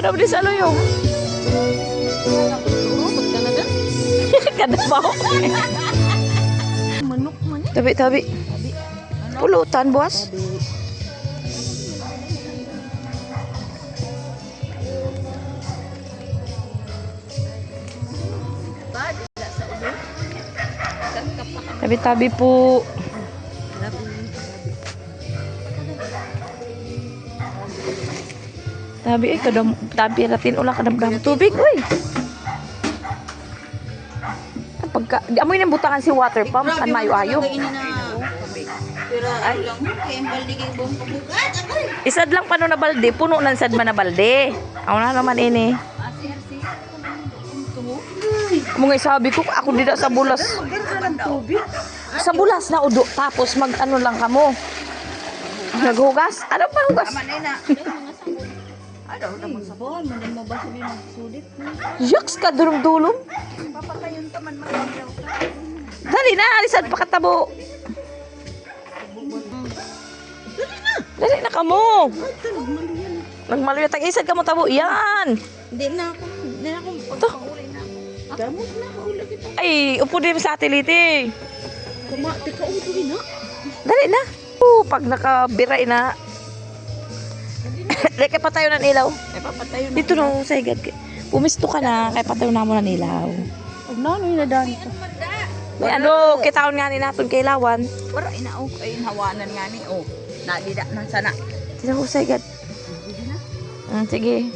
Ano ba sa luyong? Kadabaw. Manok man yan. Tabi. Pulutan, boss. Tabi-tabi po. Tabi ay kadam tabi ratin ulang kadam-dam tubig oy. Pagka di amoy nang butangan si water pump kan mayo-ayo. Pero ay lang kay balde kay bong pabugat. Isad lang pano na balde, puno nan sad man na balde. Aw na naman ini. Mga sabi ko ako dida sa bulas. Sa bulas na udo tapos mag ano lang kamo. Naghugas? Ano pa hugas? Manay na. Ano naman sabon, man mo ba sabi magsulit? Yucks ka dulong-dulong. Papatayon ta man maglaw. Dali na, alisan pa katabo. Dali na kamo. Nagmaluyot ang isad ka mo tabo. Yan. Hindi na ako pagpauli na. Gamot na ulo kita. Ay, upo din sa atiliti. Kumate ka ulo na. Dali na. Pag nakabiray na. Dali kay patayo ng ilaw. Ay papatayon. Dito na sa higad. Pumisto ka na, kay patayo na mo ng ilaw. Pag nanoy na dani ko. May ano, kitaon nga ni natin kay lawan. Wala inaog ay hawanan nga ni oh. Na dida na sana. Dito ko sa higad. Sige.